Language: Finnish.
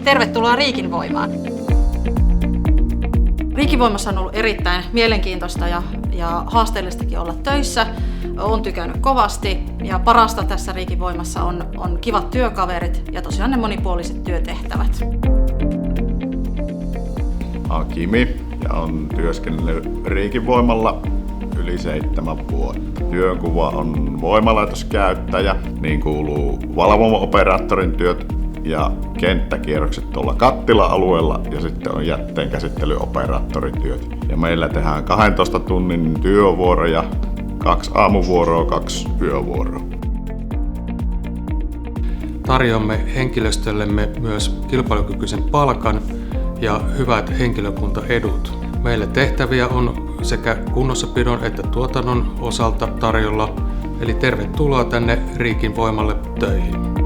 Tervetuloa Riikin Voimaan! Riikin Voimassa on ollut erittäin mielenkiintoista ja haasteellistakin olla töissä. Olen tykännyt kovasti ja parasta tässä Riikin Voimassa on kivat työkaverit ja tosiaan ne monipuoliset työtehtävät. Olen Kimi ja olen työskennellyt Riikin Voimalla yli 7 vuotta. Työnkuva on voimalaitoskäyttäjä, niin kuuluu valvoma-operaattorin työt ja kenttäkierrokset tuolla kattila-alueella ja sitten on jätteenkäsittelyoperaattorin työt. Ja meillä tehdään 12 tunnin työvuoroja, 2 aamuvuoroa, 2 yövuoroa. Tarjoamme henkilöstöllemme myös kilpailukykyisen palkan ja hyvät henkilökuntaedut. Meille tehtäviä on sekä kunnossapidon että tuotannon osalta tarjolla, eli tervetuloa tänne Riikin Voimalle töihin.